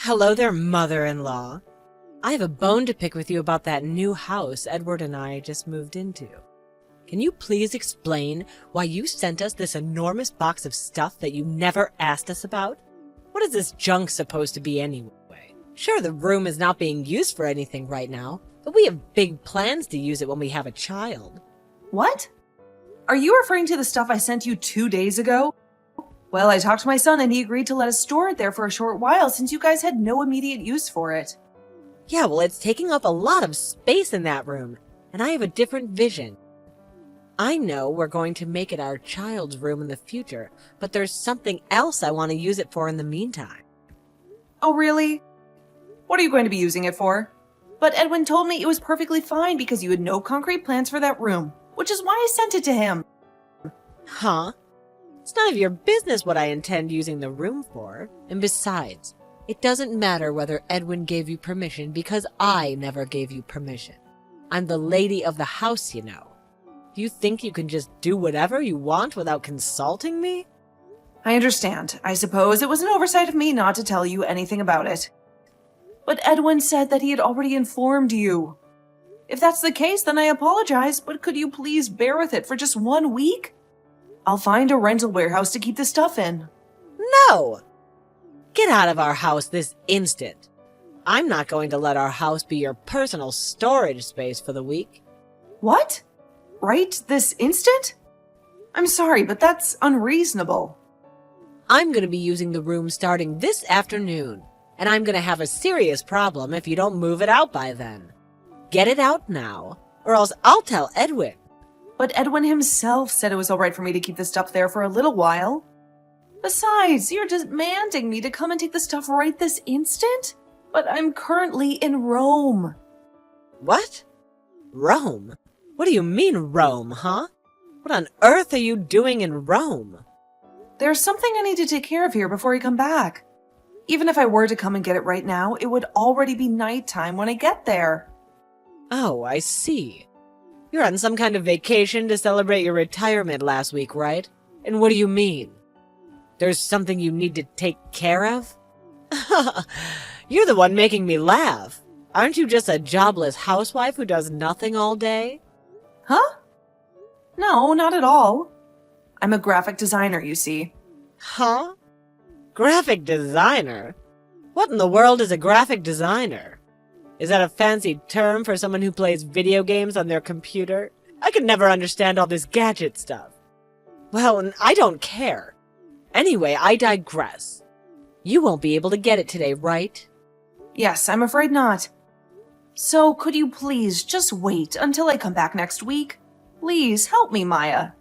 Hello there, mother-in-law. I have a bone to pick with you about that new house Edward and I just moved into. Can you please explain why you sent us this enormous box of stuff that you never asked us about? What is this junk supposed to be anyway? Sure, the room is not being used for anything right now, but we have big plans to use it when we have a child. What? Are you referring to the stuff I sent you 2 days ago? Well, I talked to my son and he agreed to let us store it there for a short while since you guys had no immediate use for it. Yeah, well, it's taking up a lot of space in that room, and I have a different vision. I know we're going to make it our child's room in the future, but there's something else I want to use it for in the meantime. Oh, really? What are you going to be using it for? But Edwin told me it was perfectly fine because you had no concrete plans for that room, which is why I sent it to him. Huh? It's none of your business what I intend using the room for. And besides, it doesn't matter whether Edwin gave you permission because I never gave you permission. I'm the lady of the house, you know. Do you think you can just do whatever you want without consulting me? I understand. I suppose it was an oversight of me not to tell you anything about it. But Edwin said that he had already informed you. If that's the case, then I apologize, but could you please bear with it for just 1 week? I'll find a rental warehouse to keep the stuff in. No! Get out of our house this instant. I'm not going to let our house be your personal storage space for the week. What? Right this instant? I'm sorry, but that's unreasonable. I'm going to be using the room starting this afternoon, and I'm going to have a serious problem if you don't move it out by then. Get it out now, or else I'll tell Edwin. But Edwin himself said it was all right for me to keep the stuff there for a little while. Besides, you're demanding me to come and take the stuff right this instant? But I'm currently in Rome. What? Rome? What do you mean Rome, huh? What on earth are you doing in Rome? There's something I need to take care of here before I come back. Even if I were to come and get it right now, it would already be nighttime when I get there. Oh, I see. You're on some kind of vacation to celebrate your retirement last week, right? And what do you mean? There's something you need to take care of? You're the one making me laugh. Aren't you just a jobless housewife who does nothing all day? Huh? No, not at all. I'm a graphic designer, you see. Huh? Graphic designer? What in the world is a graphic designer? Is that a fancy term for someone who plays video games on their computer? I could never understand all this gadget stuff. Well, and I don't care. Anyway, I digress. You won't be able to get it today, right? Yes, I'm afraid not. So could you please just wait until I come back next week? Please help me, Maya.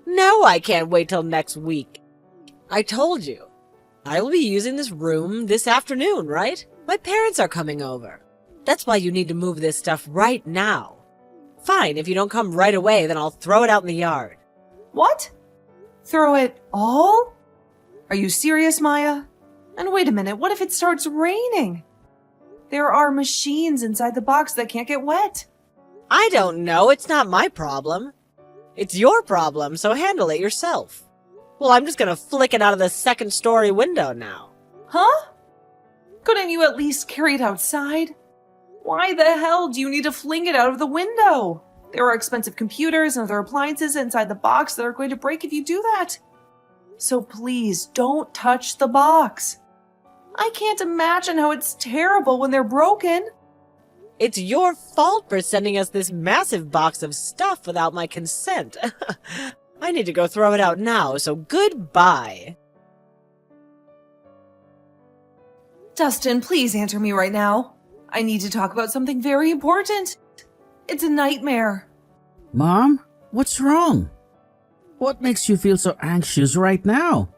No, I can't wait till next week. I told you. I will be using this room this afternoon, right? My parents are coming over. That's why you need to move this stuff right now. Fine, if you don't come right away, then I'll throw it out in the yard. What? Throw it all? Are you serious, Maya? And wait a minute, what if it starts raining? There are machines inside the box that can't get wet. I don't know, it's not my problem. It's your problem, so handle it yourself. Well, I'm just gonna flick it out of the second-story window now. Huh? Couldn't you at least carry it outside? Why the hell do you need to fling it out of the window? There are expensive computers and other appliances inside the box that are going to break if you do that. So please, don't touch the box. I can't imagine how it's terrible when they're broken. It's your fault for sending us this massive box of stuff without my consent. I need to go throw it out now, so goodbye. Dustin, please answer me right now. I need to talk about something very important. It's a nightmare. Mom, what's wrong? What makes you feel so anxious right now?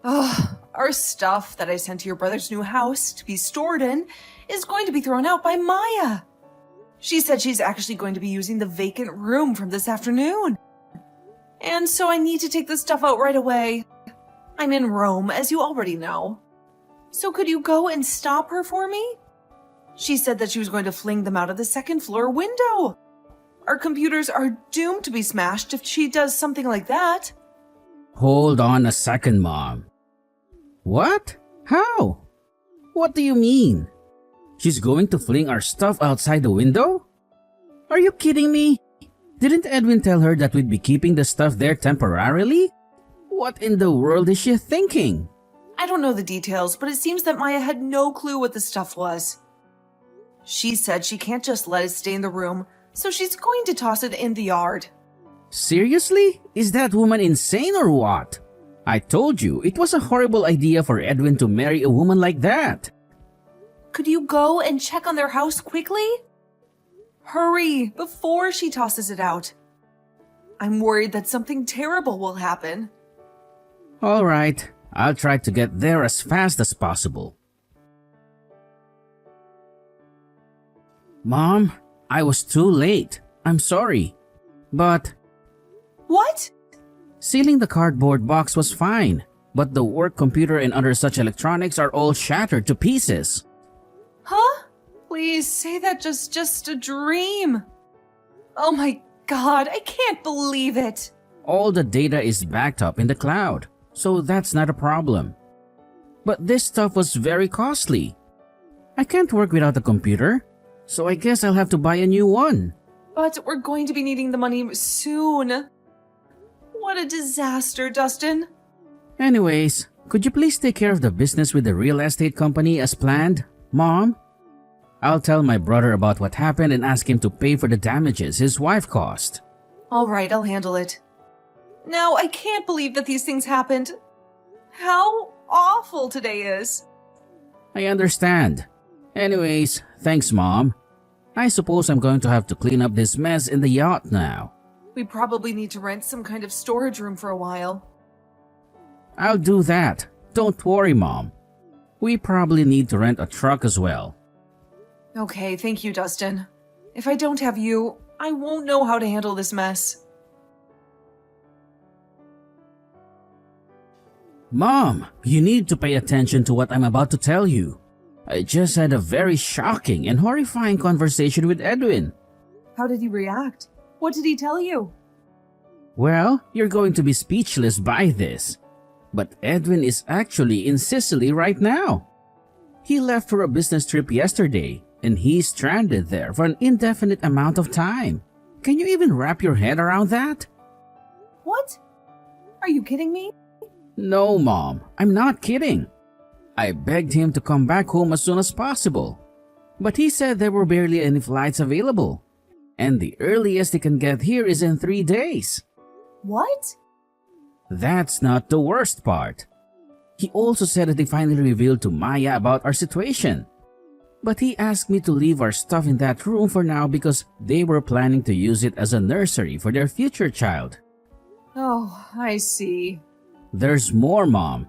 Our stuff that I sent to your brother's new house to be stored in is going to be thrown out by Maya. She said she's actually going to be using the vacant room from this afternoon. And so I need to take the stuff out right away. I'm in Rome, as you already know. So could you go and stop her for me? She said that she was going to fling them out of the second-floor window. Our computers are doomed to be smashed if she does something like that. Hold on a second, Mom. What? How? What do you mean? She's going to fling our stuff outside the window? Are you kidding me? Didn't Edwin tell her that we'd be keeping the stuff there temporarily? What in the world is she thinking? I don't know the details, but it seems that Maya had no clue what the stuff was. She said she can't just let it stay in the room, so she's going to toss it in the yard. Seriously? Is that woman insane or what? I told you, it was a horrible idea for Edwin to marry a woman like that. Could you go and check on their house quickly? Hurry, before she tosses it out. I'm worried that something terrible will happen. All right, I'll try to get there as fast as possible. Mom, I was too late. I'm sorry. But What? sealing the cardboard box was fine, but the work computer and other such electronics are all shattered to pieces. Huh? Please say that just a dream. Oh my god, I can't believe it. All the data is backed up in the cloud, so that's not a problem. But this stuff was very costly. I can't work without a computer, so I guess I'll have to buy a new one. But we're going to be needing the money soon. What a disaster, Dustin. Anyways, could you please take care of the business with the real estate company as planned, Mom? I'll tell my brother about what happened and ask him to pay for the damages his wife caused. All right, I'll handle it. Now, I can't believe that these things happened. How awful today is. I understand. Anyways, thanks, Mom. I suppose I'm going to have to clean up this mess in the yacht now. We probably need to rent some kind of storage room for a while. I'll do that. Don't worry, Mom. We probably need to rent a truck as well. Okay, thank you, Dustin. If I don't have you, I won't know how to handle this mess. Mom, you need to pay attention to what I'm about to tell you. I just had a very shocking and horrifying conversation with Edwin. How did he react? What did he tell you? Well, you're going to be speechless by this. But Edwin is actually in Sicily right now. He left for a business trip yesterday, and he's stranded there for an indefinite amount of time. Can you even wrap your head around that? What? Are you kidding me? No, Mom, I'm not kidding. I begged him to come back home as soon as possible. But he said there were barely any flights available. And the earliest he can get here is in 3 days. What? That's not the worst part. He also said that he finally revealed to Maya about our situation. But he asked me to leave our stuff in that room for now because they were planning to use it as a nursery for their future child. Oh, I see. There's more, Mom.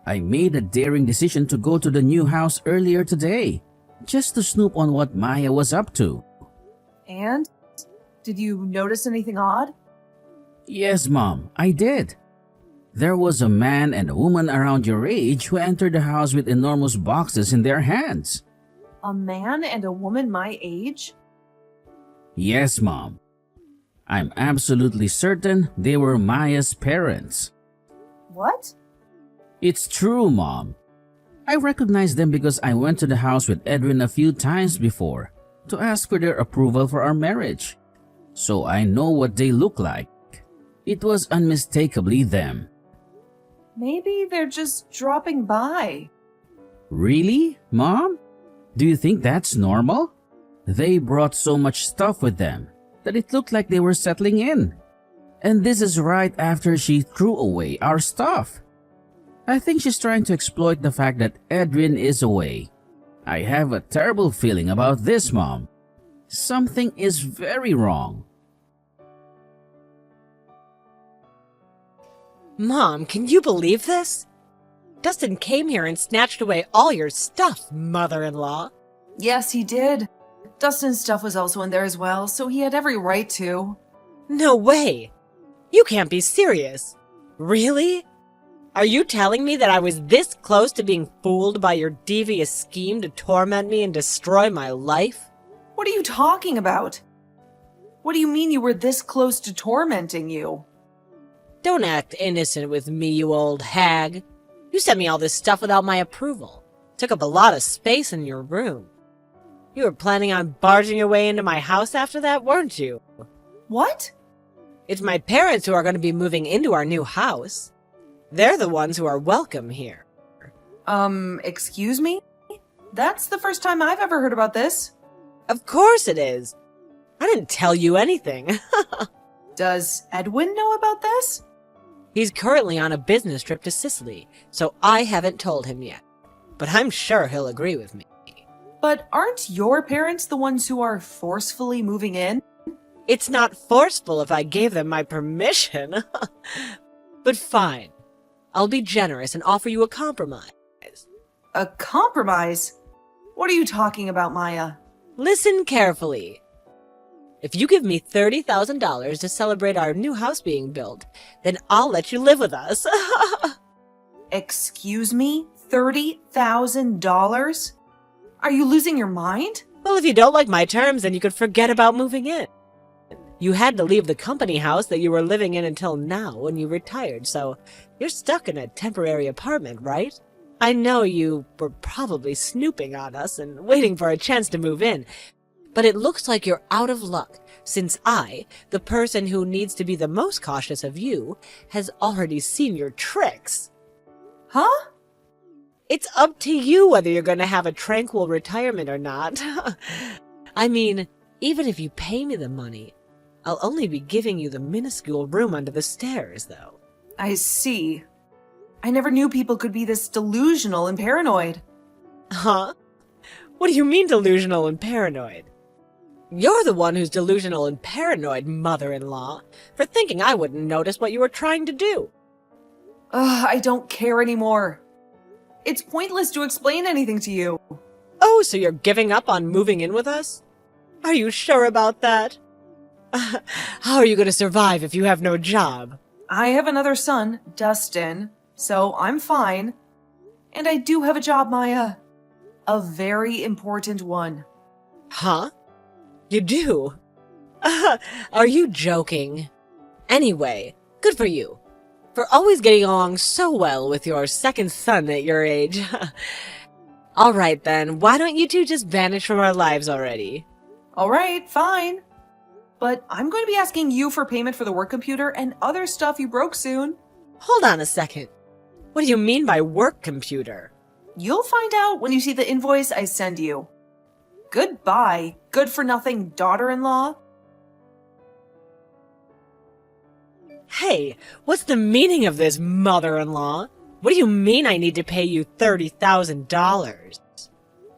I made a daring decision to go to the new house earlier today, just to snoop on what Maya was up to. And? Did you notice anything odd? Yes, Mom, I did. There was a man and a woman around your age who entered the house with enormous boxes in their hands. A man and a woman my age? Yes, Mom. I'm absolutely certain they were Maya's parents. What? It's true, Mom. I recognize them because I went to the house with Edwin a few times before to ask for their approval for our marriage. So I know what they look like. It was unmistakably them. Maybe they're just dropping by. Really, Mom? Do you think that's normal? They brought so much stuff with them that it looked like they were settling in. And this is right after she threw away our stuff. I think she's trying to exploit the fact that Edwin is away. I have a terrible feeling about this, Mom. Something is very wrong. Mom, can you believe this? Dustin came here and snatched away all your stuff, mother-in-law. Yes, he did. Dustin's stuff was also in there as well, so he had every right to. No way! You can't be serious. Really? Are you telling me that I was this close to being fooled by your devious scheme to torment me and destroy my life? What are you talking about? What do you mean you were this close to tormenting you? Don't act innocent with me, you old hag. You sent me all this stuff without my approval. Took up a lot of space in your room. You were planning on barging your way into my house after that, weren't you? What? It's my parents who are going to be moving into our new house. They're the ones who are welcome here. Excuse me? That's the first time I've ever heard about this. Of course it is. I didn't tell you anything. Does Edwin know about this? He's currently on a business trip to Sicily, so I haven't told him yet. But I'm sure he'll agree with me. But aren't your parents the ones who are forcefully moving in? It's not forceful if I gave them my permission. But fine. I'll be generous and offer you a compromise. A compromise? What are you talking about, Maya? Listen carefully. If you give me $30,000 to celebrate our new house being built, then I'll let you live with us. Excuse me? $30,000? Are you losing your mind? Well, if you don't like my terms, then you could forget about moving in. You had to leave the company house that you were living in until now when you retired, so you're stuck in a temporary apartment, right? I know you were probably snooping on us and waiting for a chance to move in, but it looks like you're out of luck, since I, the person who needs to be the most cautious of you, has already seen your tricks. Huh? It's up to you whether you're going to have a tranquil retirement or not. I mean, even if you pay me the money, I'll only be giving you the minuscule room under the stairs, though. I see. I never knew people could be this delusional and paranoid. Huh? What do you mean delusional and paranoid? You're the one who's delusional and paranoid, mother-in-law, for thinking I wouldn't notice what you were trying to do. Ugh, I don't care anymore. It's pointless to explain anything to you. Oh, so you're giving up on moving in with us? Are you sure about that? How are you going to survive if you have no job? I have another son, Dustin, so I'm fine. And I do have a job, Maya. A very important one. Huh? You do? Are you joking? Anyway, good for you. For always getting along so well with your second son at your age. All right then, why don't you two just vanish from our lives already? All right, fine. But I'm going to be asking you for payment for the work computer and other stuff you broke soon. Hold on a second. What do you mean by work computer? You'll find out when you see the invoice I send you. Goodbye, good-for-nothing daughter-in-law. Hey, what's the meaning of this, mother-in-law? What do you mean I need to pay you $30,000?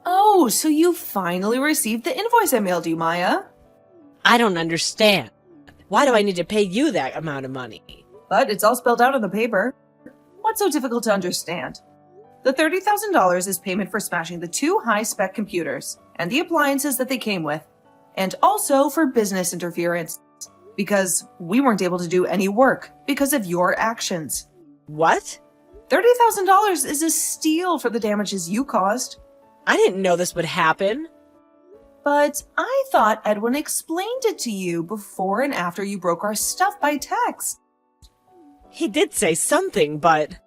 Oh, so you finally received the invoice I mailed you, Maya. I don't understand. Why do I need to pay you that amount of money? But it's all spelled out on the paper. What's so difficult to understand? The $30,000 is payment for smashing the 2 high-spec computers and the appliances that they came with, and also for business interference, because we weren't able to do any work because of your actions. What? $30,000 is a steal for the damages you caused. I didn't know this would happen. But I thought Edwin explained it to you before and after you broke our stuff by text. He did say something, but...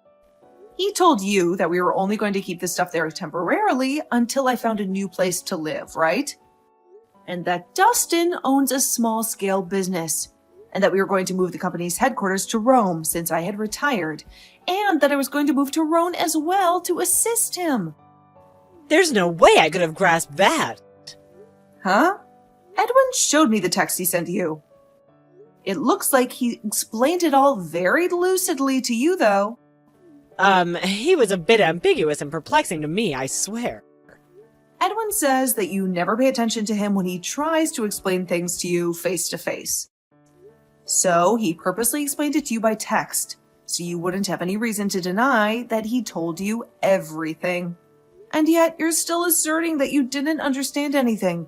He told you that we were only going to keep the stuff there temporarily until I found a new place to live, right? And that Dustin owns a small-scale business, and that we were going to move the company's headquarters to Rome since I had retired, and that I was going to move to Rome as well to assist him. There's no way I could have grasped that. Huh? Edwin showed me the text he sent you. It looks like he explained it all very lucidly to you, though. He was a bit ambiguous and perplexing to me, I swear. Edwin says that you never pay attention to him when he tries to explain things to you face to face. So he purposely explained it to you by text, so you wouldn't have any reason to deny that he told you everything. And yet you're still asserting that you didn't understand anything.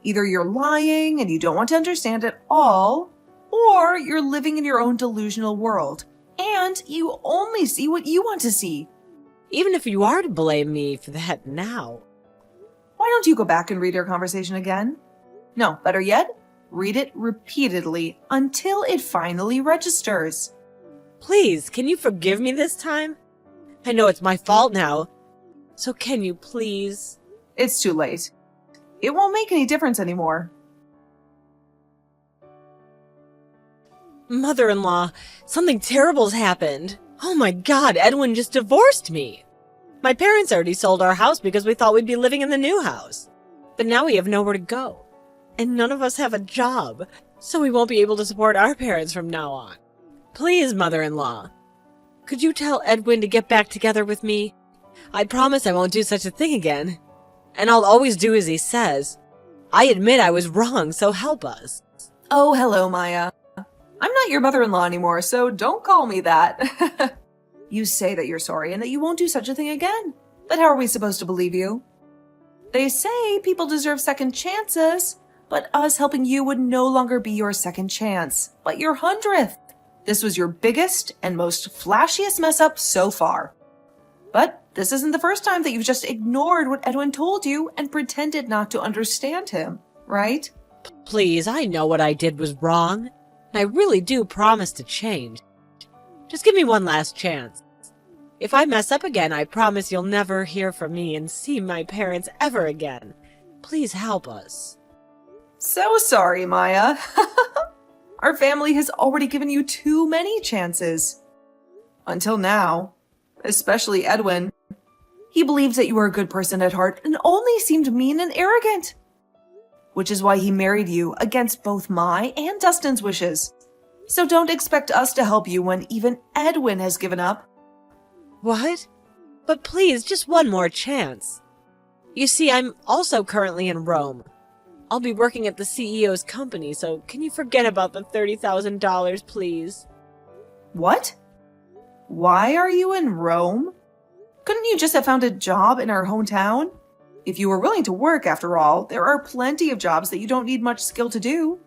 Either you're lying and you don't want to understand at all, or you're living in your own delusional world, and you only see what you want to see. Even if you are to blame me for that now. Why don't you go back and read our conversation again? No, better yet, read it repeatedly until it finally registers. Please, can you forgive me this time? I know it's my fault now. So can you please? It's too late. It won't make any difference anymore. Mother-in-law, something terrible's happened. Oh my God, Edwin just divorced me. My parents already sold our house because we thought we'd be living in the new house. But now we have nowhere to go. And none of us have a job, so we won't be able to support our parents from now on. Please, mother-in-law, could you tell Edwin to get back together with me? I promise I won't do such a thing again. And I'll always do as he says. I admit I was wrong, so help us. Oh, hello, Maya. I'm not your mother-in-law anymore, so don't call me that. You say that you're sorry and that you won't do such a thing again. But how are we supposed to believe you? They say people deserve second chances, but us helping you would no longer be your second chance, but your 100th. This was your biggest and most flashiest mess up so far. But this isn't the first time that you've just ignored what Edwin told you and pretended not to understand him, right? Please, I know what I did was wrong. And I really do promise to change. Just give me one last chance. If I mess up again, I promise you'll never hear from me and see my parents ever again. Please help us. So sorry, Maya. Our family has already given you too many chances. Until now. Especially Edwin. He believes that you are a good person at heart and only seemed mean and arrogant. Which is why he married you against both my and Dustin's wishes. So don't expect us to help you when even Edwin has given up. What? But please, just one more chance. You see, I'm also currently in Rome. I'll be working at the CEO's company, so can you forget about the $30,000, please? What? Why are you in Rome? Couldn't you just have found a job in our hometown? If you were willing to work, after all, there are plenty of jobs that you don't need much skill to do.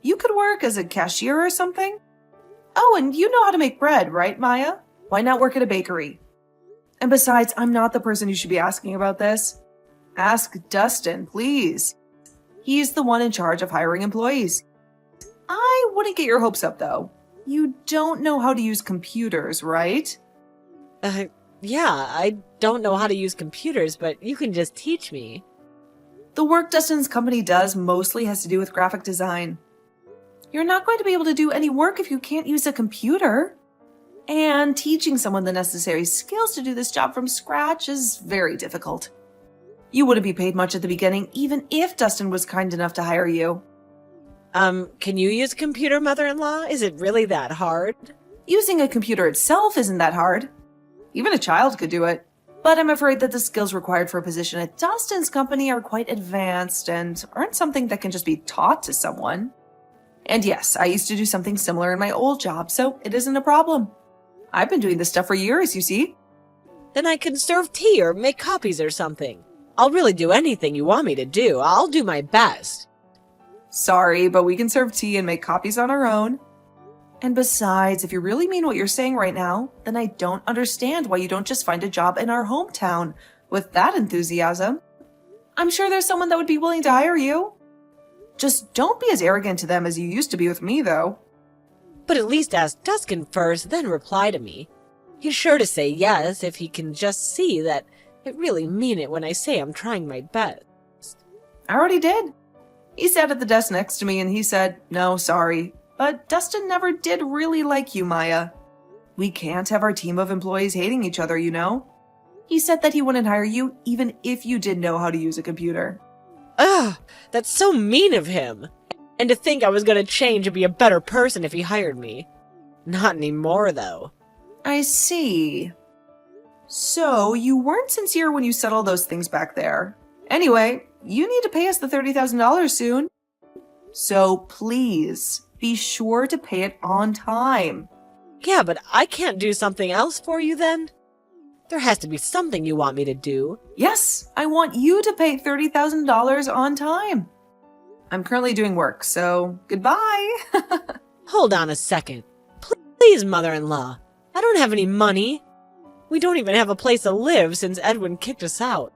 You could work as a cashier or something. Oh, and you know how to make bread, right, Maya? Why not work at a bakery? And besides, I'm not the person you should be asking about this. Ask Dustin, please. He's the one in charge of hiring employees. I wouldn't get your hopes up, though. You don't know how to use computers, right? Yeah, I don't know how to use computers, but you can just teach me. The work Dustin's company does mostly has to do with graphic design. You're not going to be able to do any work if you can't use a computer. And teaching someone the necessary skills to do this job from scratch is very difficult. You wouldn't be paid much at the beginning, even if Dustin was kind enough to hire you. Can you use a computer, mother-in-law? Is it really that hard? Using a computer itself isn't that hard. Even a child could do it. But I'm afraid that the skills required for a position at Dustin's company are quite advanced and aren't something that can just be taught to someone. And yes, I used to do something similar in my old job, so it isn't a problem. I've been doing this stuff for years, you see. Then I can serve tea or make copies or something. I'll really do anything you want me to do. I'll do my best. Sorry, but we can serve tea and make copies on our own. And besides, if you really mean what you're saying right now, then I don't understand why you don't just find a job in our hometown with that enthusiasm. I'm sure there's someone that would be willing to hire you. Just don't be as arrogant to them as you used to be with me, though. But at least ask Dustin first, then reply to me. He's sure to say yes if he can just see that I really mean it when I say I'm trying my best. I already did. He sat at the desk next to me and he said, "No, sorry. But Dustin never did really like you, Maya. We can't have our team of employees hating each other, you know? He said that he wouldn't hire you even if you did know how to use a computer." Ugh, that's so mean of him. And to think I was going to change and be a better person if he hired me. Not anymore, though. I see. So, you weren't sincere when you said all those things back there. Anyway, you need to pay us the $30,000 soon. So, please, be sure to pay it on time. Yeah, but I can't do something else for you then? There has to be something you want me to do. Yes, I want you to pay $30,000 on time. I'm currently doing work, so goodbye. Hold on a second. Please, mother-in-law. I don't have any money. We don't even have a place to live since Edwin kicked us out.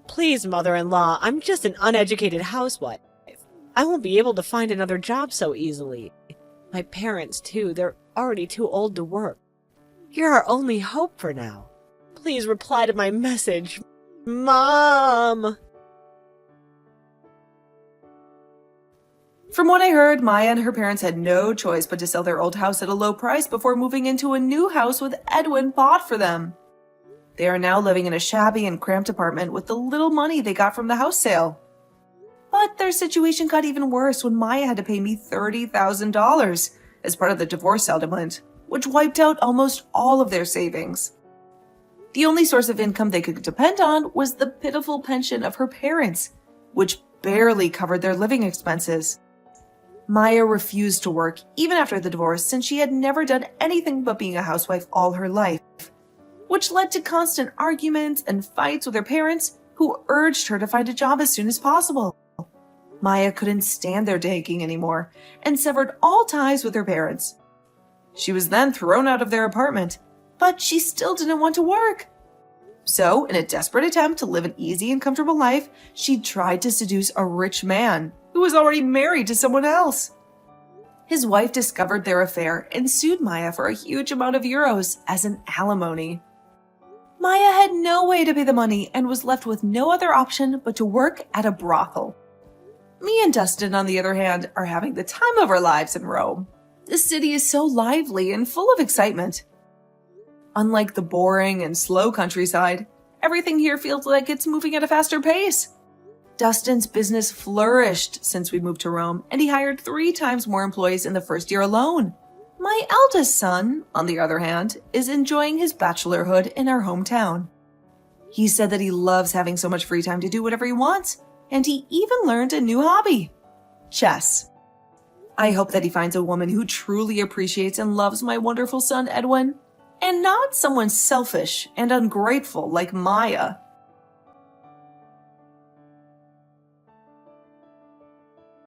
Please, mother-in-law, I'm just an uneducated housewife. I won't be able to find another job so easily. My parents, too, they're already too old to work. You're our only hope for now. Please reply to my message. Mom! From what I heard, Maya and her parents had no choice but to sell their old house at a low price before moving into a new house with Edwin bought for them. They are now living in a shabby and cramped apartment with the little money they got from the house sale. But their situation got even worse when Maya had to pay me $30,000 as part of the divorce settlement, which wiped out almost all of their savings. The only source of income they could depend on was the pitiful pension of her parents, which barely covered their living expenses. Maya refused to work even after the divorce since she had never done anything but being a housewife all her life, which led to constant arguments and fights with her parents, who urged her to find a job as soon as possible. Maya couldn't stand their nagging anymore and severed all ties with her parents. She was then thrown out of their apartment, but she still didn't want to work. So, in a desperate attempt to live an easy and comfortable life, she tried to seduce a rich man who was already married to someone else. His wife discovered their affair and sued Maya for a huge amount of euros as an alimony. Maya had no way to pay the money and was left with no other option but to work at a brothel. Me and Dustin, on the other hand, are having the time of our lives in Rome. The city is so lively and full of excitement. Unlike the boring and slow countryside, everything here feels like it's moving at a faster pace. Dustin's business flourished since we moved to Rome, and he hired 3 times more employees in the first year alone. My eldest son, on the other hand, is enjoying his bachelorhood in our hometown. He said that he loves having so much free time to do whatever he wants, and he even learned a new hobby: chess. I hope that he finds a woman who truly appreciates and loves my wonderful son Edwin, and not someone selfish and ungrateful like Maya.